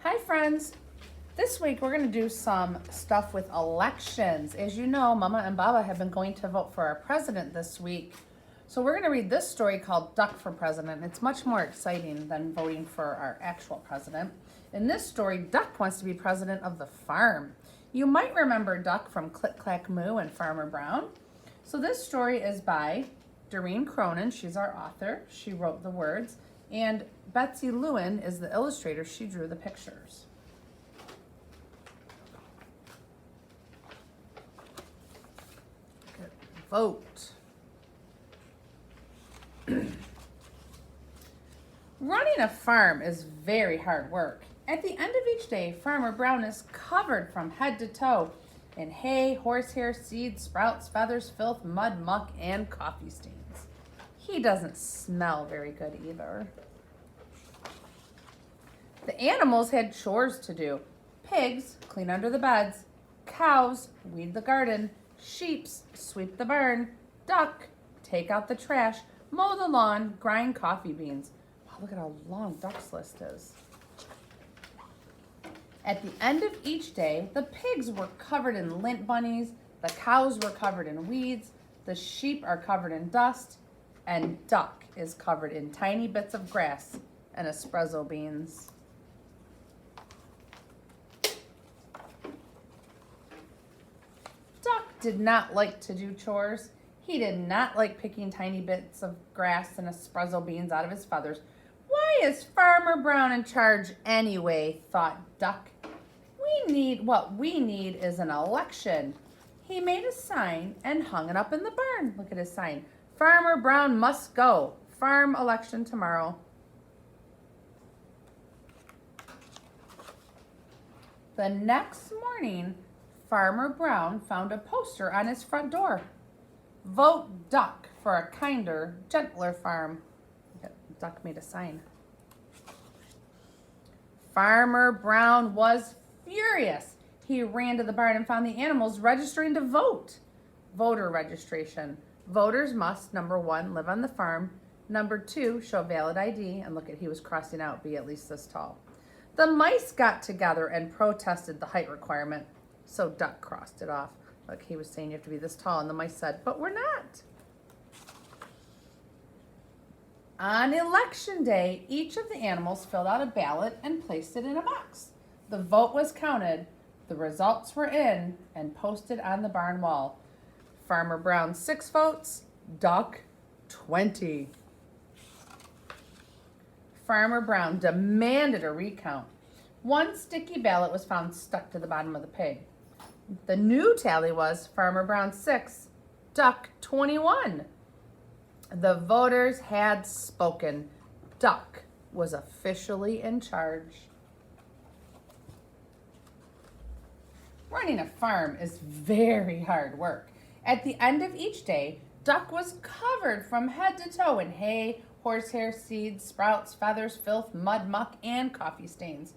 Hi friends! This week we're going to do some stuff with elections. As you know, Mama and Baba have been going to vote for our president this week. So we're going to read this story called Duck for President. It's much more exciting than voting for our actual president. In this story, Duck wants to be president of the farm. You might remember Duck from Click Clack Moo and Farmer Brown. So this story is by Doreen Cronin. She's our author. She wrote the words. And Betsy Lewin is the illustrator. She drew the pictures. Vote. Running a farm is very hard work. At the end of each day, Farmer Brown is covered from head to toe in hay, horsehair, seeds, sprouts, feathers, filth, mud, muck, and coffee stains. He doesn't smell very good either. The animals had chores to do. Pigs clean under the beds, cows weed the garden, sheep sweep the barn, duck take out the trash, mow the lawn, grind coffee beans. Wow, look at how long Duck's list is. At the end of each day, the pigs were covered in lint bunnies, the cows were covered in weeds, the sheep are covered in dust, and Duck is covered in tiny bits of grass and espresso beans. Duck did not like to do chores. He did not like picking tiny bits of grass and espresso beans out of his feathers. Why is Farmer Brown in charge anyway, thought Duck. What we need is an election. He made a sign and hung it up in the barn. Look at his sign. Farmer Brown must go. Farm election tomorrow. The next morning, Farmer Brown found a poster on his front door. Vote Duck for a kinder, gentler farm. Duck made a sign. Farmer Brown was furious. He ran to the barn and found the animals registering to vote. Voter registration. Voters must, number 1, live on the farm. Number 2, show valid ID. And look at, he was crossing out, be at least this tall. The mice got together and protested the height requirement. So Duck crossed it off. Look, he was saying you have to be this tall. And the mice said, but we're not. On election day, each of the animals filled out a ballot and placed it in a box. The vote was counted, the results were in, and posted on the barn wall. Farmer Brown 6 votes, Duck 20. Farmer Brown demanded a recount. 1 sticky ballot was found stuck to the bottom of the pig. The new tally was Farmer Brown 6, Duck 21. The voters had spoken. Duck was officially in charge. Running a farm is very hard work. At the end of each day, Duck was covered from head to toe in hay, horsehair, seeds, sprouts, feathers, filth, mud, muck, and coffee stains.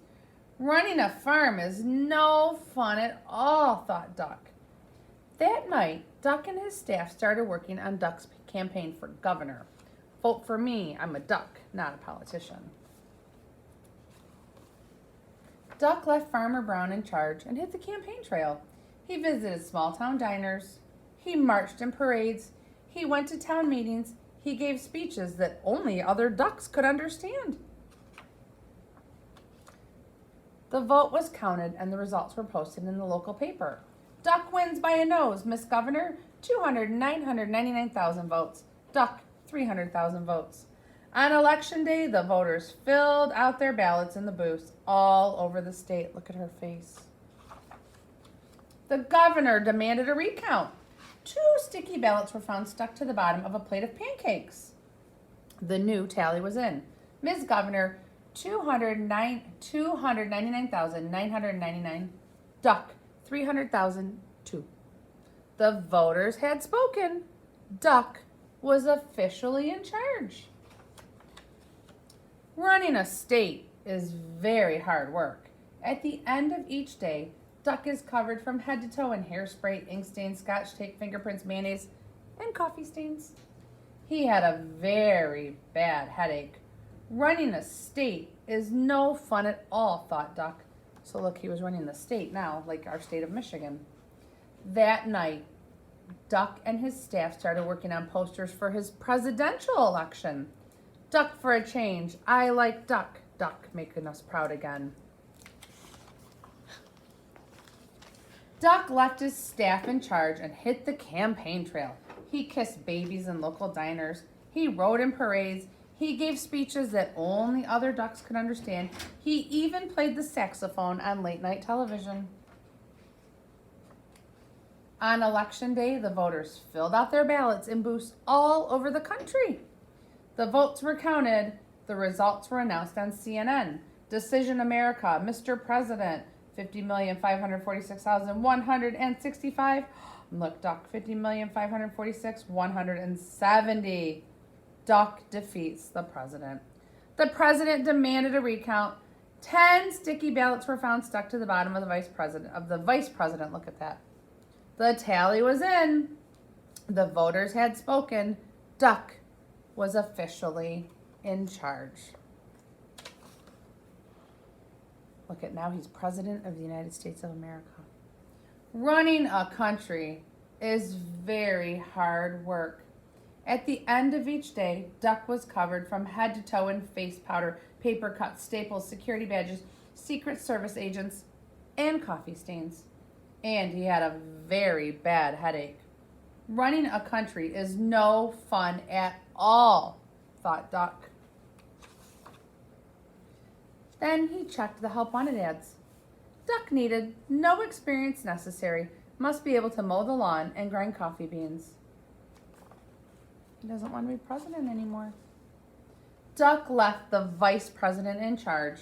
Running a farm is no fun at all, thought Duck. That night, Duck and his staff started working on Duck's campaign for governor. Vote for me, I'm a duck, not a politician. Duck left Farmer Brown in charge and hit the campaign trail. He visited small town diners. He marched in parades. He went to town meetings. He gave speeches that only other ducks could understand. The vote was counted and the results were posted in the local paper. Duck wins by a nose, Miss Governor, 999,000 votes. Duck, 300,000 votes. On election day, the voters filled out their ballots in the booths all over the state. Look at her face. The governor demanded a recount. 2 sticky ballots were found stuck to the bottom of a plate of pancakes. The new tally was in. Ms. Governor, 299,999. Duck, 300,002. The voters had spoken. Duck was officially in charge. Running a state is very hard work. At the end of each day, Duck is covered from head to toe in hairspray, ink stains, scotch tape, fingerprints, mayonnaise, and coffee stains. He had a very bad headache. Running a state is no fun at all, thought Duck. So look, he was running the state now, like our state of Michigan. That night, Duck and his staff started working on posters for his presidential election. Duck for a change. I like Duck. Duck making us proud again. Duck left his staff in charge and hit the campaign trail. He kissed babies in local diners. He rode in parades. He gave speeches that only other ducks could understand. He even played the saxophone on late night television. On election day, the voters filled out their ballots in booths all over the country. The votes were counted. The results were announced on CNN. Decision America, Mr. President, 50,546,165. Look, Duck, 50,546,170. Duck defeats the president. The president demanded a recount. 10 sticky ballots were found stuck to the bottom of the vice president. Look at that. The tally was in. The voters had spoken. Duck was officially in charge. Look at now, he's president of the United States of America. Running a country is very hard work. At the end of each day, Duck was covered from head to toe in face powder, paper cuts, staples, security badges, Secret Service agents, and coffee stains. And he had a very bad headache. Running a country is no fun at all, thought Duck. Then he checked the help wanted ads. Duck needed no experience necessary, must be able to mow the lawn and grind coffee beans. He doesn't want to be president anymore. Duck left the vice president in charge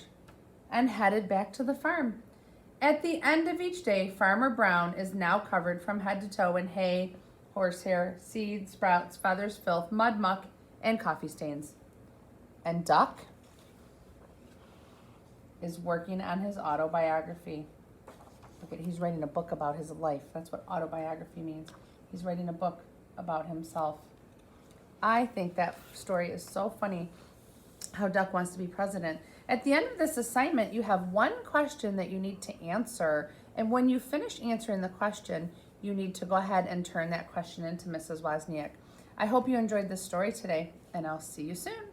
and headed back to the farm. At the end of each day, Farmer Brown is now covered from head to toe in hay, horsehair, seeds, sprouts, feathers, filth, mud, muck, and coffee stains. And Duck is working on his autobiography. Look at, he's writing a book about his life. That's what autobiography means. He's writing a book about himself. I think that story is so funny, how Duck wants to be president. At the end of this assignment, you have one question that you need to answer. And when you finish answering the question, you need to go ahead and turn that question into Mrs. Wozniak. I hope you enjoyed this story today, and I'll see you soon.